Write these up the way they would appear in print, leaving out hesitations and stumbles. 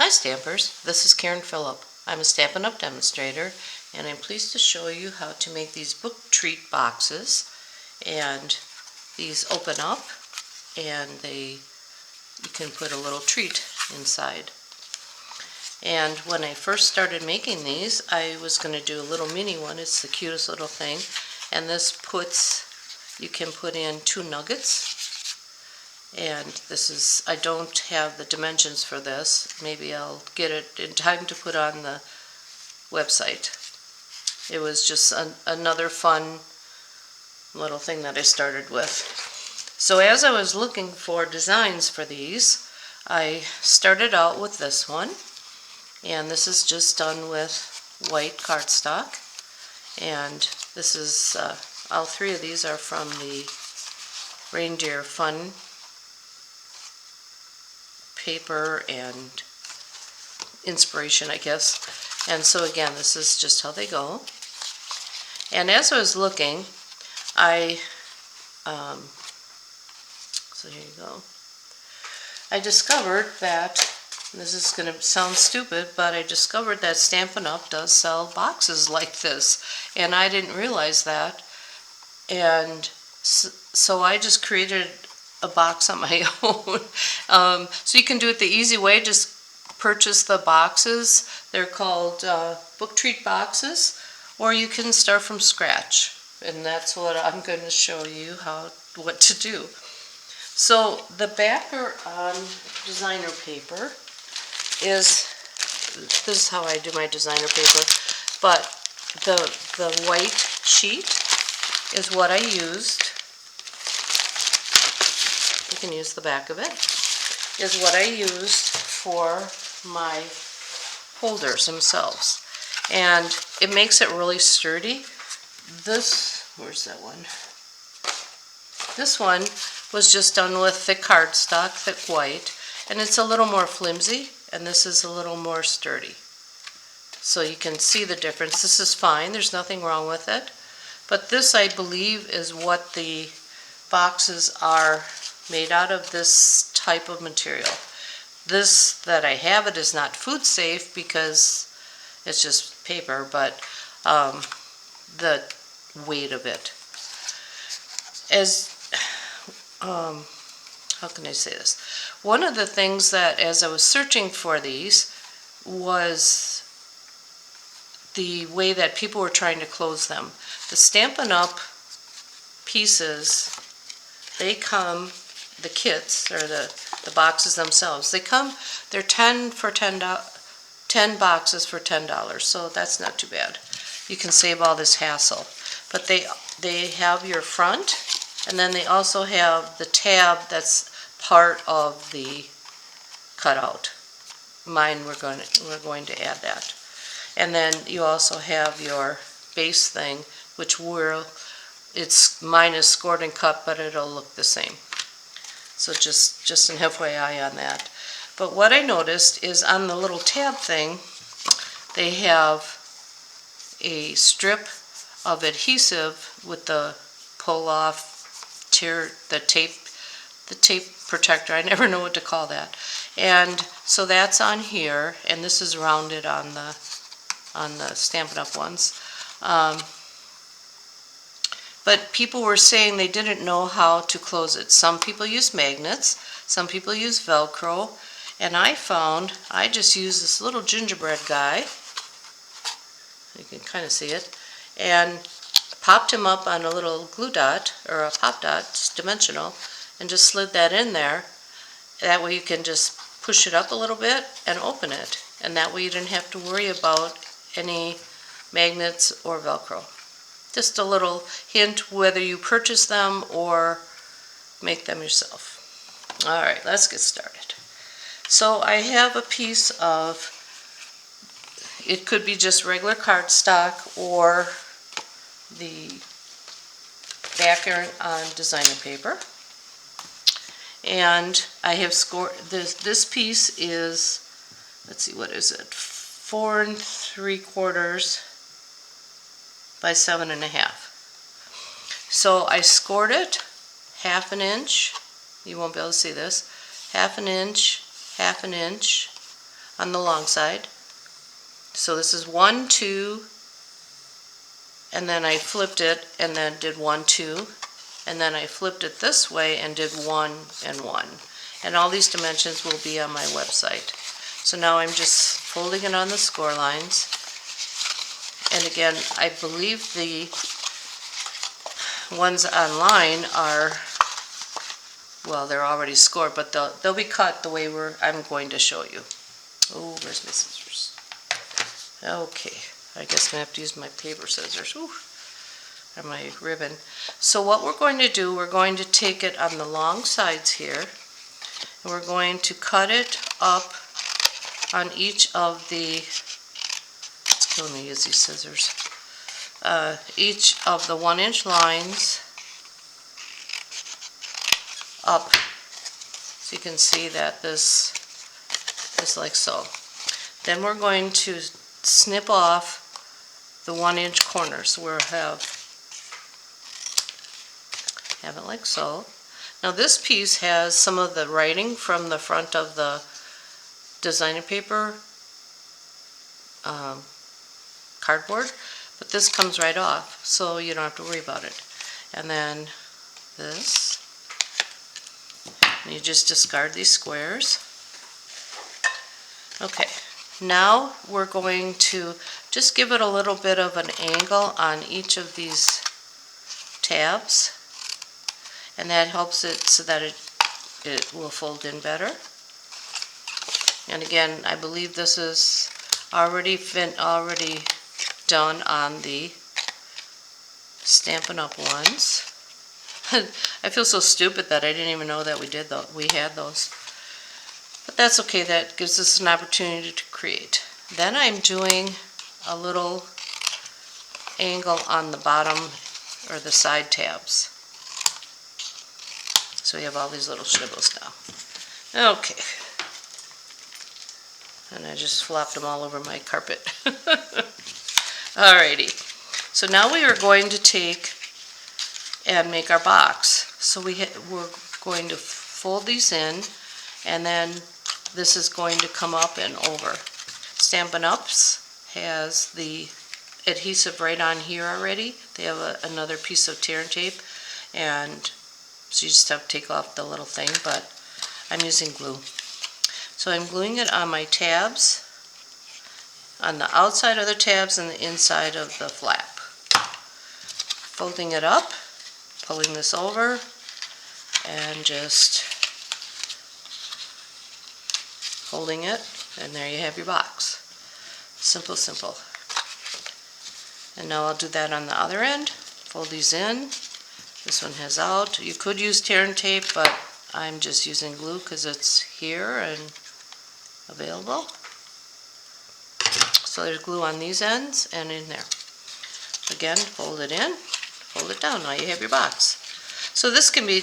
Hi Stampers, this is Karen Phillip. I'm a Stampin Up Demonstrator and I'm pleased to show you how to make these book treat boxes. And these open up and you can put a little treat inside. And when I first started making these, I was going to do a little mini one. It's the cutest little thing. And this you can put in 2 nuggets. And this is, I don't have the dimensions for this. Maybe I'll get it in time to put on the website. It was just another fun little thing that I started with. So as I was looking for designs for these, I started out with this one. And this is just done with white cardstock. And this is, all 3 of these are from the Reindeer Fun paper and inspiration, I guess. And so again, this is just how they go. And as I was looking, so here you go. I discovered that, this is going to sound stupid, but I discovered that Stampin' Up! Does sell boxes like this. And I didn't realize that. And so I just created a box on my own. So you can do it the easy way, just purchase the boxes. They're called book treat boxes, or you can start from scratch. And that's what I'm going to show you what to do. So the backer on designer paper is, this is how I do my designer paper, but the white sheet is what I used. You can use the back of it, is what I used for my holders themselves. And it makes it really sturdy. Where's that one? This one was just done with thick cardstock, thick white, and it's a little more flimsy, and this is a little more sturdy. So you can see the difference. This is fine, there's nothing wrong with it. But this, I believe, is what the boxes are made out of, this type of material. This that I have, it is not food safe because it's just paper, but the weight of it. How can I say this? One of the things that, as I was searching for these, was the way that people were trying to close them. The Stampin' Up! Pieces, they come, the kits, or the boxes themselves, they're 10 boxes for $10, so that's not too bad. You can save all this hassle. But they have your front, and then they also have the tab that's part of the cutout. Mine, we're going to add that. And then you also have your base thing, which mine is scored and cut, but it'll look the same. So just an FYI on that. But what I noticed is on the little tab thing, they have a strip of adhesive with the pull-off the tape protector. I never know what to call that. And so that's on here, and this is rounded on the Stampin' Up! Ones. But people were saying they didn't know how to close it. Some people use magnets, some people use Velcro, and I just use this little gingerbread guy, you can kind of see it, and popped him up on a little glue dot, or a pop dot, just dimensional, and just slid that in there. That way you can just push it up a little bit and open it, and that way you didn't have to worry about any magnets or Velcro. Just a little hint whether you purchase them or make them yourself. Alright, let's get started. So I have a piece of, it could be just regular cardstock or the backer on designer paper. And I have scored, this piece is, let's see, what is it? 4 3/4 by 7.5. So I scored it 1/2 inch. You won't be able to see this. 1/2 inch, 1/2 inch, on the long side. So this is 1, 2, and then I flipped it and then did 1, 2, and then I flipped it this way and did 1 and 1. And all these dimensions will be on my website. So now I'm just folding it on the score lines. And again, I believe the ones online are, well, they're already scored, but they'll be cut the way I'm going to show you. Oh, where's my scissors? Okay, I guess I'm going to have to use my paper scissors. Ooh, or my ribbon. So what we're going to do, we're going to take it on the long sides here, and we're going to cut it up on each of the, it's killing me to use these scissors, each of the 1-inch lines up. So you can see that this is like so. Then we're going to snip off the 1-inch corners. So we'll have it like so. Now this piece has some of the writing from the front of the designer paper cardboard, but this comes right off, so you don't have to worry about it. And then this, and you just discard these squares. Okay, now we're going to just give it a little bit of an angle on each of these tabs, and that helps it so that it will fold in better. And again, I believe this is already done on the Stampin' Up ones. I feel so stupid that I didn't even know that we had those. But that's okay, that gives us an opportunity to create. Then I'm doing a little angle on the bottom or the side tabs. So we have all these little shrivels now. Okay. And I just flopped them all over my carpet. Alrighty. So now we are going to take and make our box. So we're going to fold these in, and then this is going to come up and over. Stampin' Up's has the adhesive right on here already. They have another piece of tear and tape, and so you just have to take off the little thing, but I'm using glue. So I'm gluing it on my tabs, on the outside of the tabs and the inside of the flap. Folding it up, pulling this over, and just holding it, and there you have your box. Simple, simple. And now I'll do that on the other end. Fold these in. This one has out. You could use tear and tape, but I'm just using glue because it's here and available. So there's glue on these ends and in there. Again, fold it in, fold it down. Now you have your box. So this can be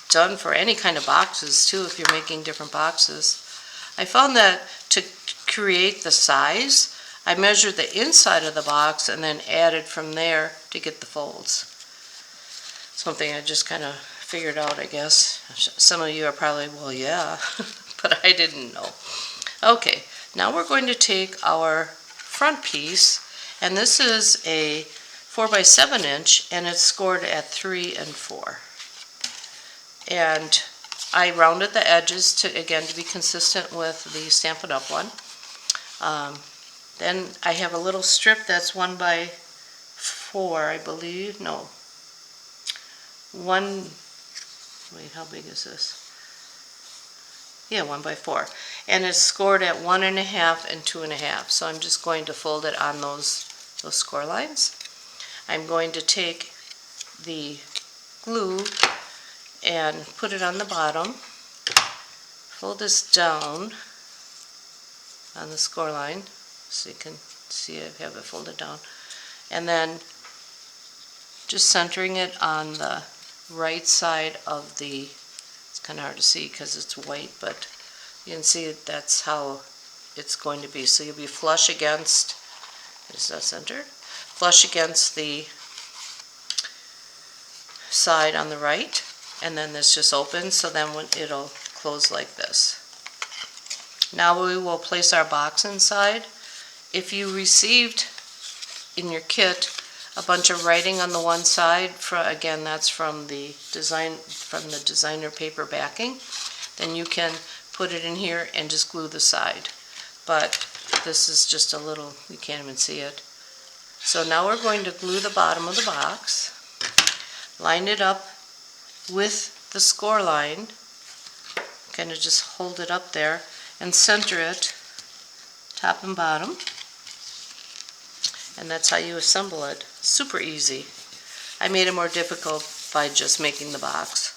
done for any kind of boxes too if you're making different boxes. I found that to create the size, I measured the inside of the box and then added from there to get the folds. Something I just kind of figured out, I guess. Some of you are probably, well, yeah, but I didn't know. Okay, now we're going to take our front piece, and this is a 4x7 and it's scored at 3 and 4. And I rounded the edges to be consistent with the Stampin' Up one. Then I have a little strip that's 1x4, I believe. No. Wait, how big is this? Yeah, 1x4. And it's scored at 1.5 and 2.5. So I'm just going to fold it on those score lines. I'm going to take the glue and put it on the bottom. Fold this down on the score line so you can see I have it folded down. And then just centering it on the right side of the, it's kind of hard to see because it's white, but you can see that's how it's going to be. So you'll be flush against, is that centered? Flush against the side on the right, and then this just opens, so then it'll close like this. Now we will place our box inside. If you received in your kit a bunch of writing on the one side, again that's from the designer paper backing, then you can put it in here and just glue the side. But this is just a little, you can't even see it. So now we're going to glue the bottom of the box, line it up with the score line, kind of just hold it up there and center it top and bottom, and that's how you assemble it. Super easy. I made it more difficult by just making the box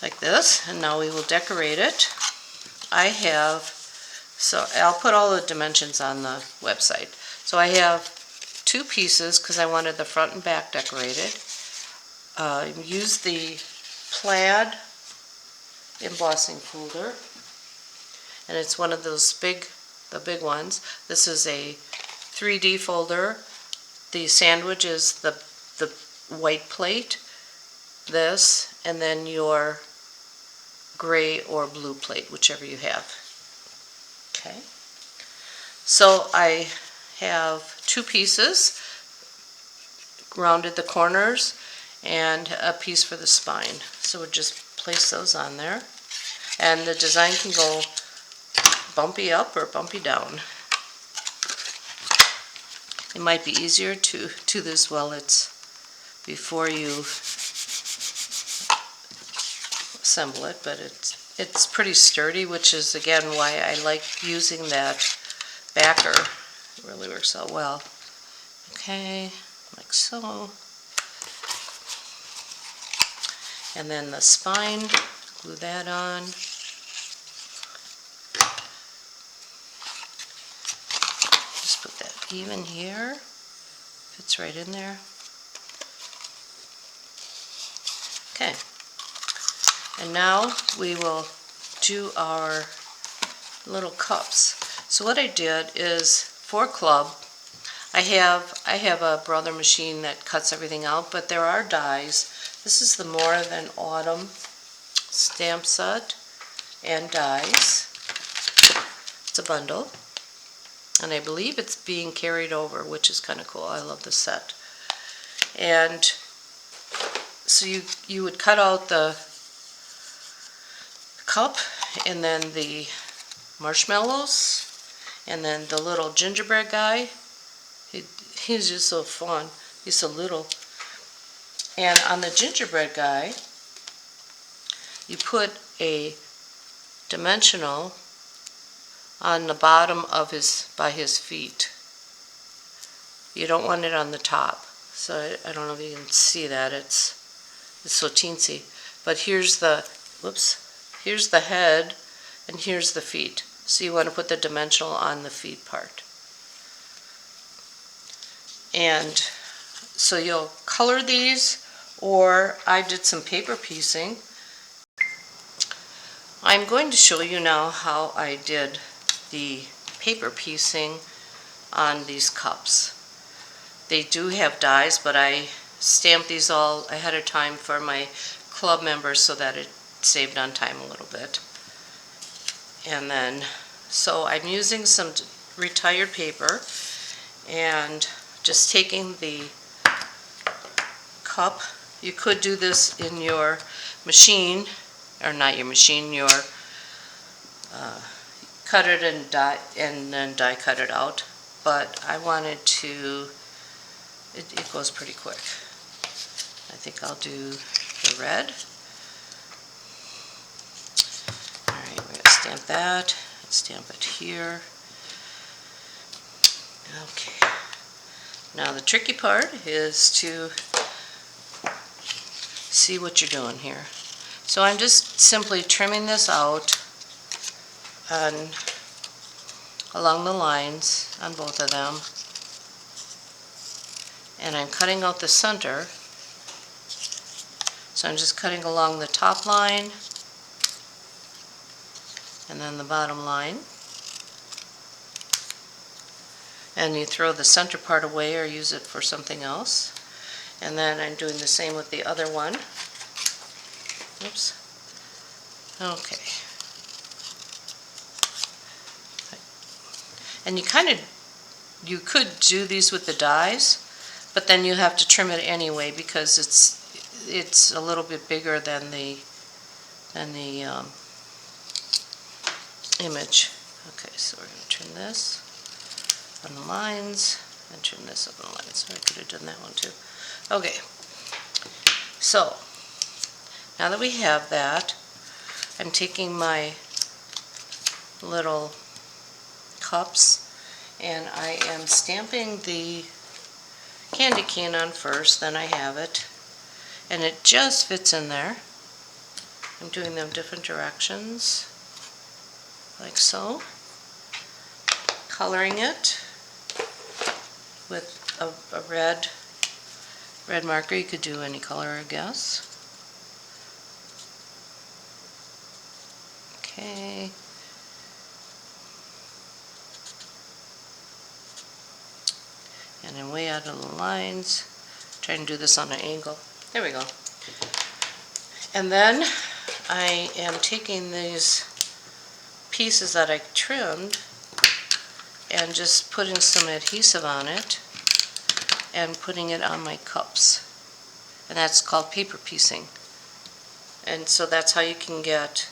like this, and now we will decorate it. So I'll put all the dimensions on the website. So I have 2 pieces because I wanted the front and back decorated. Use the plaid embossing folder, and it's one of those the big ones. This is a 3D folder. The sandwich is the white plate, this, and then your gray or blue plate, whichever you have. Okay, so I have 2 pieces, rounded the corners, and a piece for the spine. So we'll just place those on there, and the design can go bumpy up or bumpy down. It might be easier to do this while it's before you assemble it, but it's pretty sturdy, which is again why I like using that backer. It really works out well. Okay, like so. And then the spine, glue that on. Just put that even here. Fits right in there. Okay. And now we will do our little cups. So what I did is for club, I have a Brother machine that cuts everything out, but there are dies. This is the More Than Autumn stamp set and dies. It's a bundle, and I believe it's being carried over, which is kind of cool. I love the set. And so you would cut out the cup, and then the marshmallows, and then the little gingerbread guy. He's just so fun. He's so little. And on the gingerbread guy, you put a dimensional on the bottom of by his feet. You don't want it on the top. So I don't know if you can see that. It's so teensy. But here's the here's the head, and here's the feet. So you want to put the dimensional on the feet part. And so you'll color these, or I did some paper piecing. I'm going to show you now how I did the paper piecing on these cups. They do have dies, but I stamped these all ahead of time for my club members so that it saved on time a little bit. And then, so I'm using some retired paper and just taking the cup. You could do this in your machine, or not your machine, your cut it and then die cut it out. But I wanted to, it goes pretty quick. I think I'll do the red. Alright, we're going to stamp that, and stamp it here. Okay. Now the tricky part is to see what you're doing here. So I'm just simply trimming this out along the lines on both of them, and I'm cutting out the center. So I'm just cutting along the top line and then the bottom line, and you throw the center part away or use it for something else. And then I'm doing the same with the other one. Oops. Okay. And you could do these with the dies, but then you have to trim it anyway because it's a little bit bigger than the image. Okay, so we're going to trim this on the lines and trim this up on the lines. I could have done that one too. Okay, so now that we have that, I'm taking my little cups and I am stamping the candy cane on first, then I have it, and it just fits in there. I'm doing them different directions, like so. Coloring it with a red marker. You could do any color, I guess. Okay. And then way out of the lines. Trying to do this on an angle. There we go. And then I am taking these pieces that I trimmed and just putting some adhesive on it and putting it on my cups. And that's called paper piecing. And so that's how you can get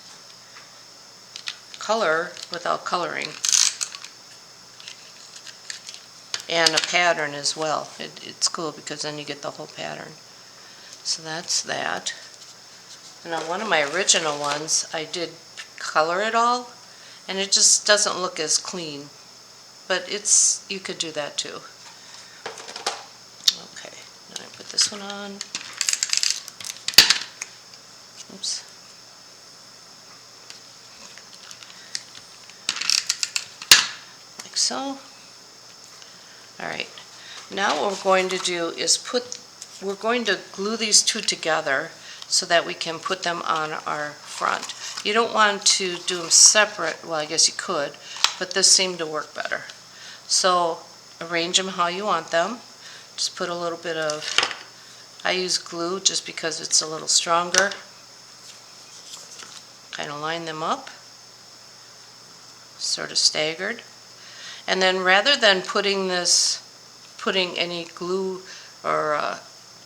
color without coloring. And a pattern as well. It's cool because then you get the whole pattern. So that's that. Now one of my original ones, I did color it all, and it just doesn't look as clean. But you could do that too. Okay, now I put this one on. Oops. Like so. Alright, now what we're going to do is we're going to glue these two together so that we can put them on our front. You don't want to do them separate, well I guess you could, but this seemed to work better. So arrange them how you want them. Just put a little bit of, I use glue just because it's a little stronger. Kind of line them up, sort of staggered. And then rather than putting any glue or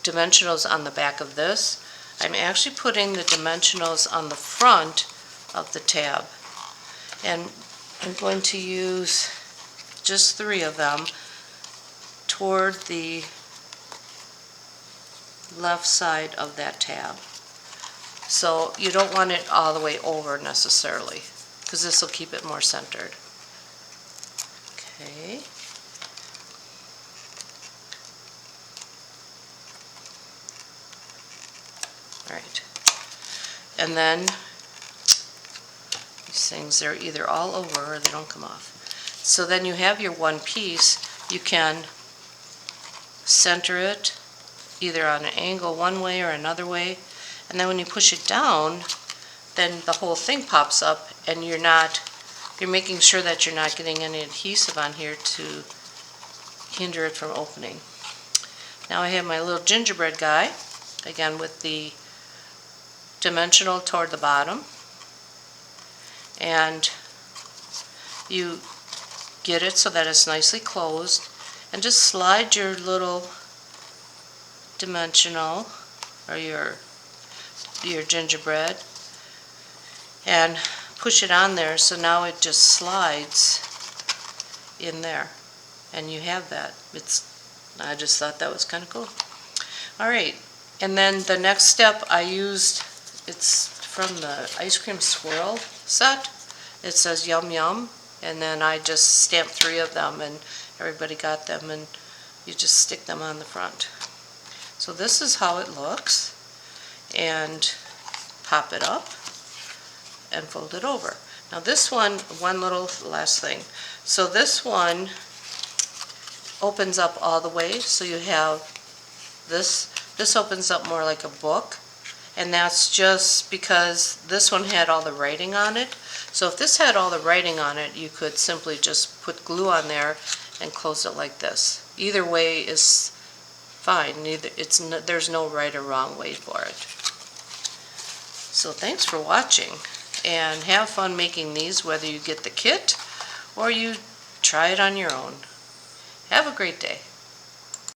dimensionals on the back of this, I'm actually putting the dimensionals on the front of the tab. And I'm going to use just 3 of them toward the left side of that tab. So you don't want it all the way over necessarily, because this will keep it more centered. Okay. Alright. And then these things, they're either all over or they don't come off. So then you have your one piece. You can center it either on an angle one way or another way. And then when you push it down, then the whole thing pops up and you're making sure that you're not getting any adhesive on here to hinder it from opening. Now I have my little gingerbread guy, again with the dimensional toward the bottom, and you get it so that it's nicely closed, and just slide your little dimensional or your gingerbread and push it on there, so now it just slides in there, and you have that. I just thought that was kind of cool. Alright, and then the next step I used, it's from the ice cream swirl set. It says yum yum, and then I just stamped 3 of them and everybody got them, and you just stick them on the front. So this is how it looks, and pop it up and fold it over. Now this one little last thing. So this one opens up all the way, so you have this opens up more like a book, and that's just because this one had all the writing on it. So if this had all the writing on it, you could simply just put glue on there and close it like this. Either way is fine. There's no right or wrong way for it. So thanks for watching, and have fun making these, whether you get the kit or you try it on your own. Have a great day.